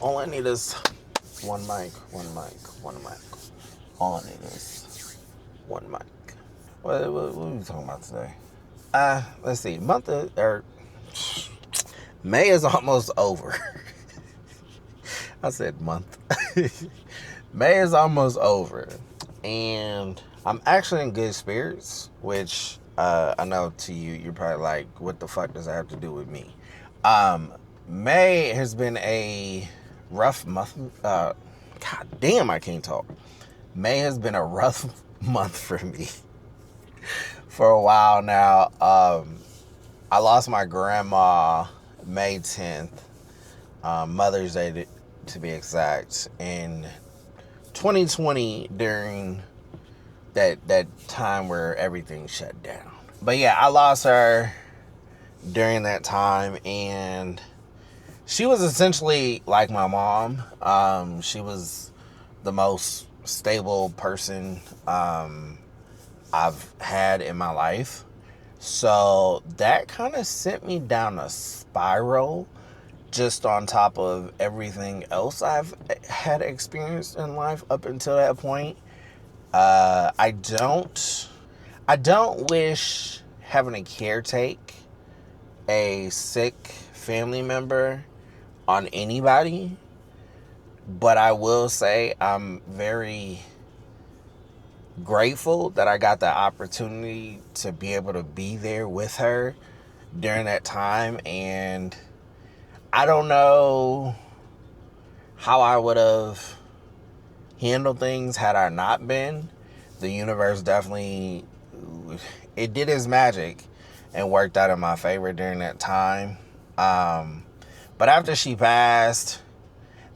All I need is one mic. All I need is one mic. What are we talking about today? Let's see. May is almost over. I said month. May is almost over. And I'm actually in good spirits, which I know to you, you're probably like, what the fuck does that have to do with me? May has been a rough month. God damn, I can't talk. May has been a rough month for me for a while now. I lost my grandma May 10th, Mother's Day to be exact, in 2020 during that time where everything shut down. But yeah, I lost her during that time, and she was essentially like my mom. She was the most stable person I've had in my life. So that kind of sent me down a spiral, just on top of everything else I've had experienced in life up until that point. I don't wish having to caretake a sick family member on anybody, but I will say I'm very grateful that I got the opportunity to be able to be there with her during that time. And I don't know how I would have handled things had I not been. The universe definitely, it did its magic and worked out in my favor during that time. But after she passed,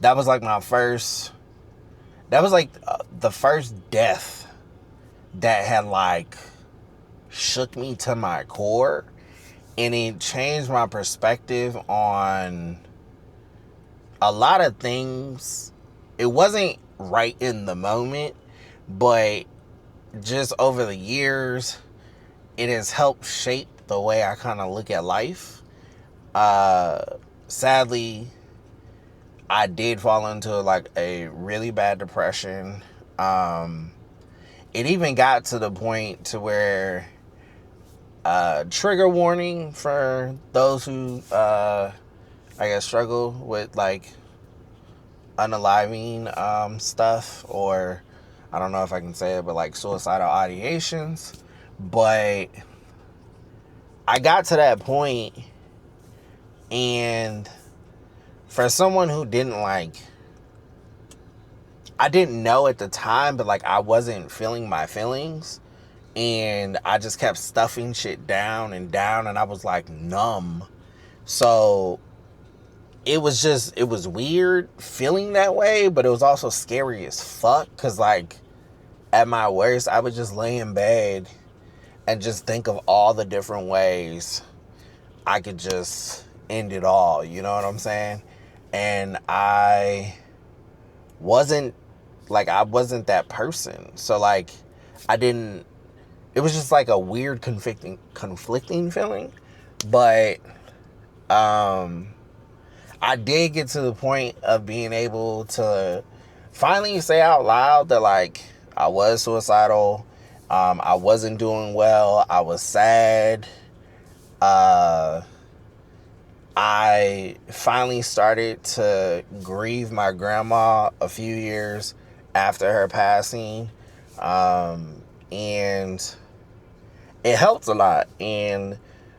that was like the first death that had like shook me to my core, and it changed my perspective on a lot of things. It wasn't right in the moment, but just over the years, it has helped shape the way I kind of look at life. Sadly, I did fall into like a really bad depression. It even got to the point to where, trigger warning for those who, I guess, struggle with like unaliving stuff, or I don't know if I can say it, but like suicidal ideations. But I got to that point, and for someone who I didn't know at the time, but like I wasn't feeling my feelings, and I just kept stuffing shit down, and I was like numb. So it was weird feeling that way, but it was also scary as fuck, because like at my worst, I would just lay in bed and just think of all the different ways I could just end it all, you know what I'm saying? And I wasn't that person. So like it was just like a weird conflicting feeling. But I did get to the point of being able to finally say out loud that like I was suicidal. I wasn't doing well. I was sad. I finally started to grieve my grandma a few years after her passing. And it helped a lot. And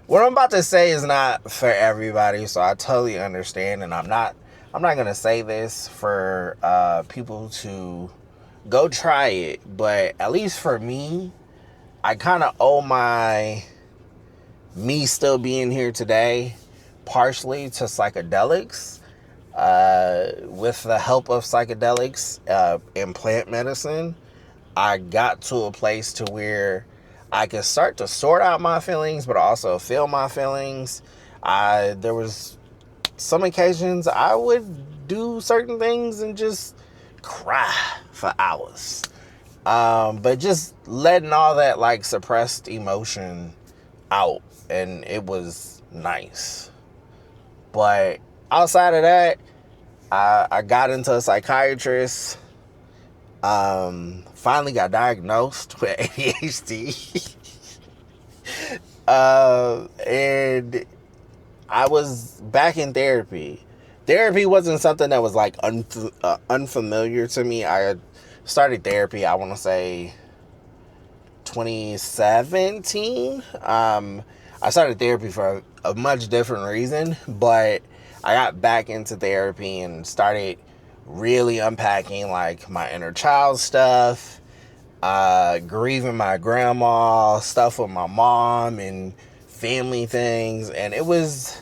what I'm about to say is not for everybody, so I totally understand. And I'm not going to say this for people to go try it. But at least for me, I kind of owe me still being here today partially to psychedelics. With the help of psychedelics and plant medicine, I got to a place to where I could start to sort out my feelings, but also feel my feelings. There was some occasions I would do certain things and just cry for hours. But just letting all that like suppressed emotion out, and it was nice. But outside of that, I got into a psychiatrist. Finally got diagnosed with ADHD. And I was back in therapy. Therapy wasn't something that was like unfamiliar to me. I had started therapy, I want to say 2017. I started therapy for a much different reason, but I got back into therapy and started really unpacking like my inner child stuff, grieving my grandma, stuff with my mom, and family things, and it was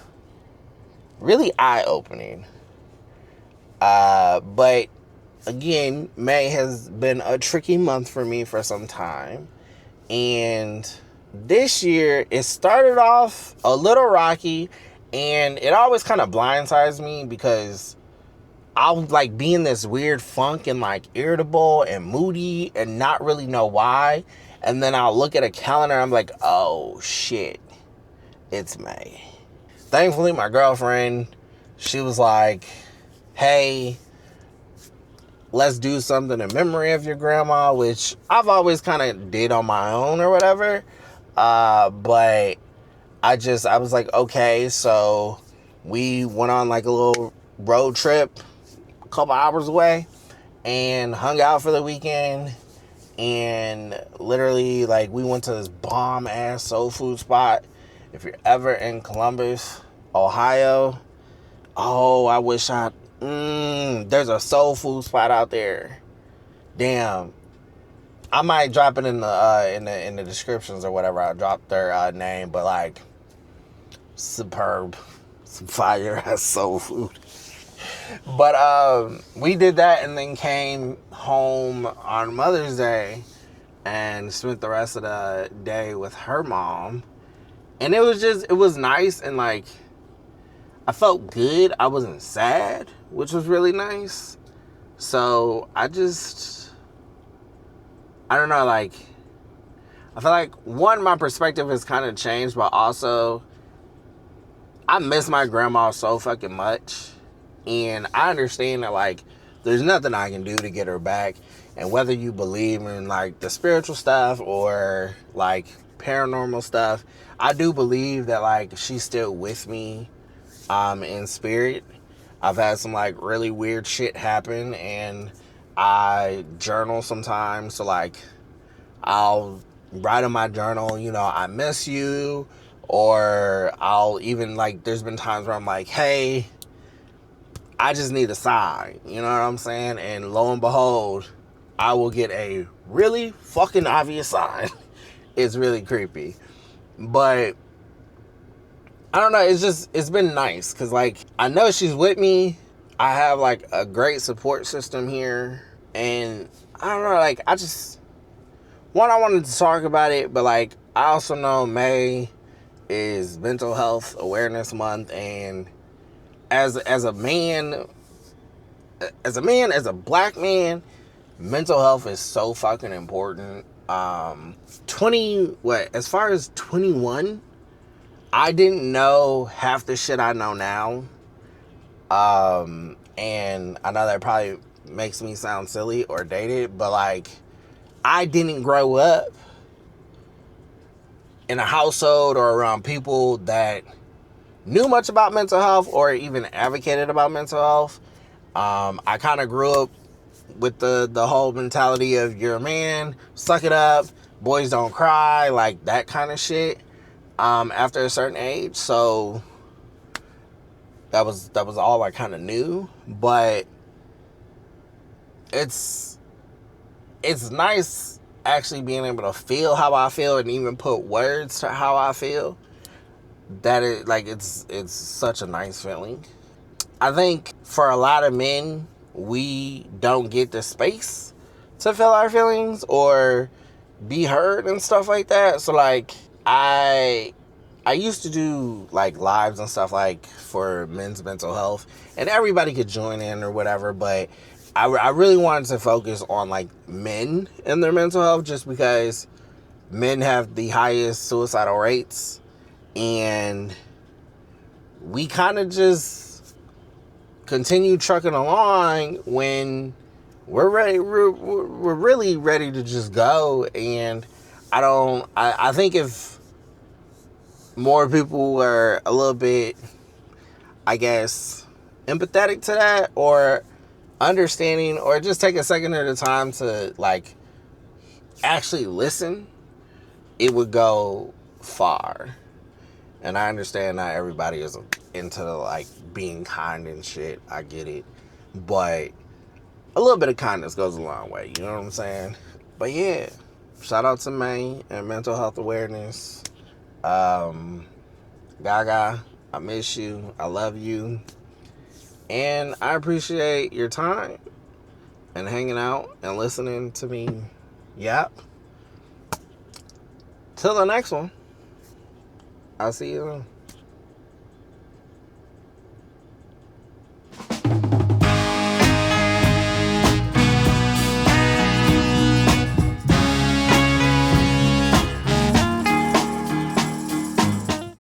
really eye-opening. But again, May has been a tricky month for me for some time, and this year it started off a little rocky, and it always kind of blindsides me because I'll like be in this weird funk and like irritable and moody and not really know why. And then I'll look at a calendar and I'm like, oh shit, it's May. Thankfully, my girlfriend, she was like, hey, let's do something in memory of your grandma, which I've always kind of did on my own or whatever. But I was like, okay, so we went on like a little road trip a couple hours away and hung out for the weekend. And literally, like, we went to this bomb ass soul food spot. If you're ever in Columbus, Ohio, oh, I wish there's a soul food spot out there. Damn, I might drop it in the descriptions or whatever. I'll drop their name, but like, superb, some fire ass soul food. But we did that and then came home on Mother's Day and spent the rest of the day with her mom. And it was nice, and like, I felt good. I wasn't sad, which was really nice. So I don't know, like, I feel like, one, my perspective has kind of changed, but also I miss my grandma so fucking much. And I understand that, like, there's nothing I can do to get her back. And whether you believe in, like, the spiritual stuff or, like, paranormal stuff, I do believe that, like, she's still with me in spirit. I've had some, like, really weird shit happen, and I journal sometimes. So, like, I'll write in my journal, you know, I miss you. Or I'll even, like, there's been times where I'm like, hey, I just need a sign, you know what I'm saying? And lo and behold, I will get a really fucking obvious sign. It's really creepy. But I don't know, it's been nice, because like, I know she's with me. I have like a great support system here. And I don't know, like, I wanted to talk about it, but like, I also know May is Mental Health Awareness Month, and as a black man, mental health is so fucking important. As far as 21, I didn't know half the shit I know now. And I know that probably makes me sound silly or dated, but like, I didn't grow up in a household or around people that knew much about mental health or even advocated about mental health. I kind of grew up with the whole mentality of, you're a man, suck it up, boys don't cry, like that kind of shit, after a certain age. So that was all I kind of knew. But it's nice actually being able to feel how I feel and even put words to how I feel. That is, like, it's such a nice feeling. I think for a lot of men, we don't get the space to feel our feelings or be heard and stuff like that. So like, I used to do like lives and stuff like for men's mental health, and everybody could join in or whatever, but I really wanted to focus on like men and their mental health, just because men have the highest suicidal rates. And we kind of just continue trucking along when we're ready. We're really ready to just go. And I think if more people were a little bit, I guess, empathetic to that, or understanding, or just take a second at a time to like actually listen, it would go far. And I understand not everybody is into like being kind and shit. I get it. But a little bit of kindness goes a long way. You know what I'm saying? But yeah, shout out to May and mental health awareness. Gaga, I miss you. I love you. And I appreciate your time and hanging out and listening to me yap. Till the next one. I'll see you then.